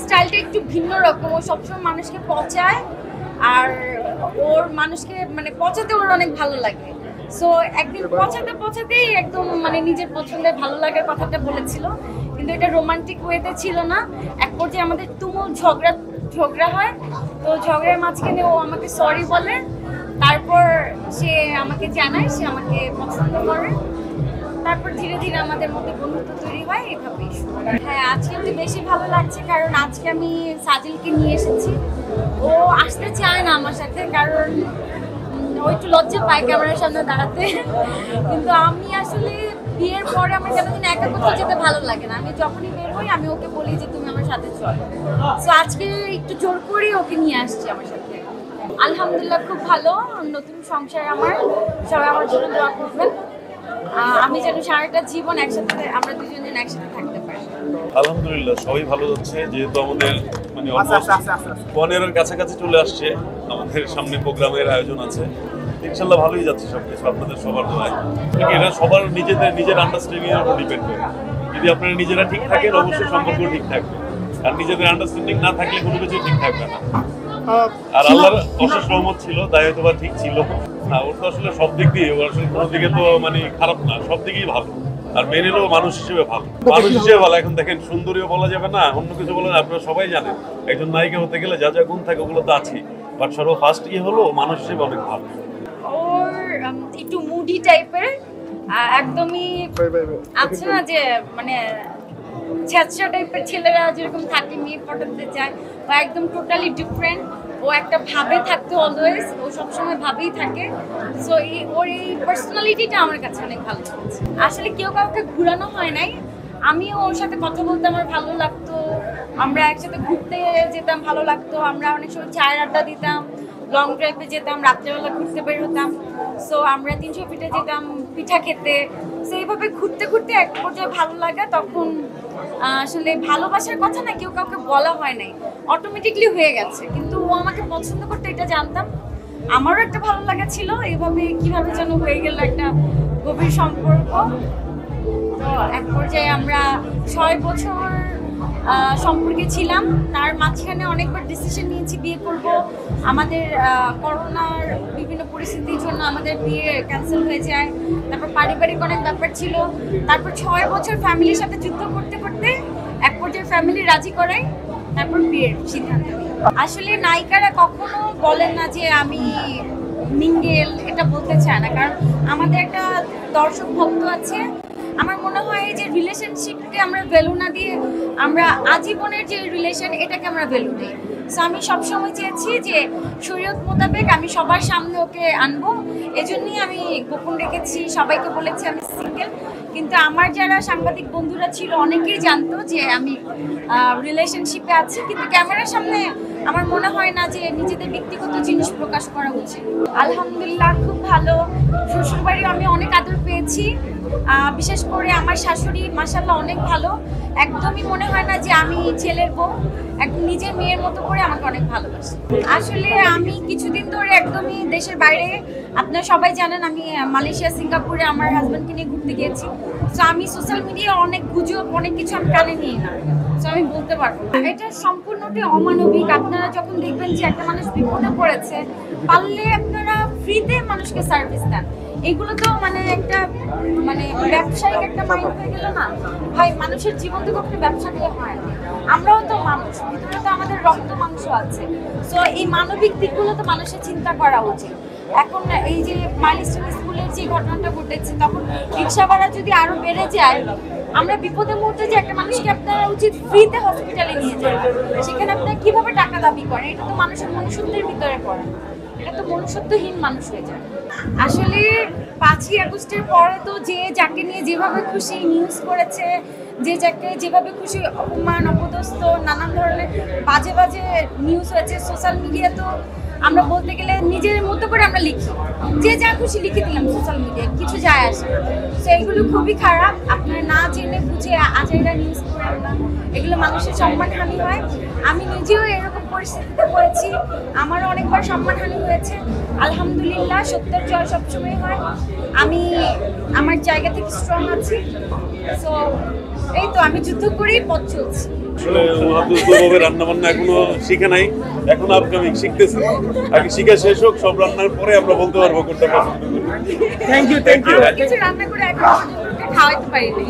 স্টাইলটা একটু ভিন্ন রকম। ও সবসময় মানুষকে পচায়, আর ওর মানুষকে মানে পচাতে ওর অনেক ভালো লাগে। সো একদিন পচাতেই একদম মানে নিজের পছন্দের ভালো লাগার কথাটা বলেছিল, কিন্তু এটা রোমান্টিক ওয়েতে ছিল না। এক পর্যায়ে আমাদের তুমুল ঝগড়া হয়। তো ঝগড়ার মাঝখানে ও আমাকে সরি বলে, তারপর সে আমাকে জানায় সে আমাকে পছন্দ করে। তারপর ধীরে ধীরে আমাদের মধ্যে বন্ধুত্ব তৈরি হয় এইভাবেই। হ্যাঁ, আজকে একটু বেশি ভালো লাগছে, কারণ আজকে আমি সাজিলকে নিয়ে এসেছি। ও আসতে চায় না আমার সাথে, কারণ ও একটু লজ্জা পায় ক্যামেরার সামনে দাঁড়াতে। কিন্তু আমি আসলে বিয়ের পরে আমার কেন যেন একা কোথাও যেতে ভালো লাগে না। আমি যখনই বের হই আমি ওকে বলি যে তুমি আমার সাথে চলো। সো আজকে একটু জোর করে ওকে নিয়ে আসছি আমার সাথে। আলহামদুলিল্লাহ, খুব ভালো। নতুন সংসার আমার, সবাই আমার জন্য দোয়া করবেন। আমি যেন সারাটা জীবন একসাথে, আমরা দুজন যেন একসাথে থাকতে পারি। আলহামদুলিল্লাহ সবই ভালো যাচ্ছে, যেহেতু আমাদের মানে পনেরোর কাছাকাছি চলে আসছে, আমাদের সামনে প্রোগ্রামের আয়োজন আছে। ইনশাল্লাহ ভালোই যাচ্ছে সবকিছু আপনাদের সবার দোয়ায়। এটা সবার নিজের আন্ডারস্ট্যান্ডিং এর উপর ডিপেন্ড করে। যদি আপনারা নিজেরা ঠিক থাকেন অবশ্যই সম্পর্ক ঠিক থাকবে, আর নিজেদের আন্ডারস্ট্যান্ডিং না থাকলে কোনো কিছু ঠিক থাকবে না। আর আল্লাহর অশেষ রহমত ছিল, তাই হয়তো বা ঠিক ছিল না। ওর তো আসলে সব দিক দিয়ে, ওর আসলে কোনো দিকে তো মানে খারাপ না, সব দিকেই ভালো। আর মেনে নিলেও মানুষ হিসেবে ভালো, মানুষ হিসেবে ভালো। এখন দেখেন সুন্দরীও বলা যাবে না, অন্য কিছু বলা যাবে, আপনারা সবাই জানেন একজন নায়িকা হতে গেলে যা যা গুণ থাকে ওগুলো তো আছেই, বাট সর্বফার্স্ট কি হলো মানুষ হিসেবে অনেক ভালো। ওর একটু মুডি টাইপের, একদমই আছে না যে মানে ছ্যাঁচড়া টাইপের ছেলেরা যেরকম থাকে মেয়ে পটাতে চায়, ও একদম টোটালি ডিফারেন্ট। ও একটা ভাবে থাকতো অলওয়েজ, ও সবসময় ভাবেই থাকে। সো ওর এই পার্সোনালিটিটা আমার কাছে অনেক ভালো লাগছে। আসলে কেউ কাউকে ঘুরানো হয় নাই, আমিও ওর সাথে কথা বলতে আমার ভালো লাগতো, আমরা একসাথে ঘুরতে যেতাম ভালো লাগতো, আমরা অনেক সময় চায়ের আড্ডা দিতাম, লং ড্রাইভে যেতাম, রাত্রেবেলা ঘুরতে বের হতাম। সো আমরা 300 ফিটে যেতাম পিঠা খেতে। সো এইভাবে ঘুরতে ঘুরতে এক পর্যায়ে ভালো লাগা, তখন আসলে ভালোবাসার কথা না কেউ কাউকে বলা হয় নাই, অটোমেটিকলি হয়ে গেছে। কিন্তু ও আমাকে পছন্দ করতে এটা জানতাম, আমারও একটা ভালো লাগা ছিল। এইভাবে কিভাবে যেন হয়ে গেল একটা গভীর সম্পর্ক। তো এক পর্যায়ে আমরা 6 বছর সম্পর্কে ছিলাম। তার মাঝখানে অনেকবার ডিসিশন নিয়েছি বিয়ে করব। আমাদের করোনার বিভিন্ন পরিস্থিতির জন্য আমাদের বিয়ে ক্যান্সেল হয়ে যায়। তারপর পারিবারিক অনেক ব্যাপার ছিল। তারপর 6 বছর ফ্যামিলির সাথে যুদ্ধ করতে করতে এক পর্যায়ে ফ্যামিলি রাজি করায়, তারপর বিয়ের সিদ্ধান্ত নিই। আসলে নায়িকারা কখনো বলেন না যে আমি মিঙ্গেল, এটা বলতে চায় না, কারণ আমাদের একটা দর্শক ভক্ত আছে। আমার মনে হয় যে রিলেশনশিপকে আমরা ভ্যালু না দিয়ে আমরা আজীবনের যে রিলেশন এটাকে আমরা ভ্যালু দিই। সো আমি সবসময় চেয়েছি যে শরীয়ত মোতাবেক আমি সবার সামনে ওকে আনবো, এজন্যই আমি গোপন রেখেছি, সবাইকে বলেছি আমি সিঙ্গেল। কিন্তু আমার যারা সাংবাদিক বন্ধুরা ছিল অনেকেই জানতো যে আমি রিলেশনশিপে আছি, কিন্তু ক্যামেরার সামনে আমার মনে হয় না যে নিজেদের ব্যক্তিগত জিনিস প্রকাশ করা উচিত। আলহামদুলিল্লাহ, খুব ভালো। শ্বশুরবাড়ি আমি অনেক আদর পেয়েছি, বিশেষ করে আমার শাশুড়ি মাশাআল্লাহ অনেক ভালো। একদমই মনে হয় না যে আমি ছেলের বউ, একদম নিজের মেয়ের মতো করে আমাকে অনেক ভালোবাসে। আসলে আমি কিছুদিন ধরে একদমই দেশের বাইরে, আপনারা সবাই জানেন আমি মালয়েশিয়া সিঙ্গাপুরে আমার হাজব্যান্ডকে নিয়ে ঘুরতে গিয়েছি। সো আমি সোশ্যাল মিডিয়ায় অনেক গুজব অনেক কিছু আমি কানে নিই না, সো আমি বলতে পারবো না। এটা সম্পূর্ণটাই অমানবিক। আপনারা যখন দেখবেন যে একটা মানুষ বিপদে পড়েছে, পারলে আপনারা ফ্রিতে মানুষকে সার্ভিস দেন। এগুলো তো মানে একটা মানে ব্যবসায়িক একটা মাইন্ড হয়ে গেল না ভাই। মানুষের জীবন তো কখনো ব্যবসা দিয়ে হয় না, আমরাও তো মানুষ, ভিতরে তো আমাদের রক্ত মাংস আছে। সো এই মানবিক দিকগুলো তো মানুষের চিন্তা করা উচিত। এখন এই যে মাইলস্টোন স্কুলের যে ঘটনাটা ঘটেছে, তখন রিক্সা ভাড়া যদি আরো বেড়ে যায়, আমরা বিপদের মুহূর্তে যে একটা মানুষকে আপনারা উচিত ফ্রিতে হসপিটালে নিয়ে যায়, সেখানে আপনারা কিভাবে টাকা দাবি করেন? এটা তো মানুষের মনুষ্যত্বের ভিতরে পড়ে, এটা তো মনুষ্যত্বহীন মানুষ হয়ে যায়। আসলে 5ই আগস্টের পরে তো যে যাকে নিয়ে যেভাবে খুশি নিউজ করেছে, যে যাকে যেভাবে খুশি অপমান অপদস্থ নানান ধরনের বাজে বাজে নিউজ হয়েছে সোশ্যাল মিডিয়া। তো আমরা বলতে গেলে নিজের মতো করে আমরা লিখি, যে যা খুশি লিখে দিলাম সোশ্যাল মিডিয়ায়, কিছু যায় আসে। তো এগুলো খুবই খারাপ। আপনারা না জেনে বুঝে আজাইরা নিউজ করেন না, এগুলো মানুষের সম্মানহানি হয়। আমি নিজেও এরকম পরিস্থিতিতে পড়েছি, আমারও অনেকবার সম্মানহানি হয়েছে। আলহামদুলিল্লাহ, সত্যের জয় সবসময় হয়। আমি আমার জায়গা থেকে স্ট্রং আছি। সো এই তো আমি যুদ্ধ করেই পথ চলছি। আসলে ওভাবে রান্না বান্না এখনো শিখে নাই, এখন আপকামিং শিখতেছে। আগে শিখা শেষ হোক, সব রান্নার পরে আমরা বলতে পারবো কোনটা পছন্দ করি। Thank you. কিছু রান্না করে এখন পর্যন্ত ওকে খাওয়াইতে পারিনি।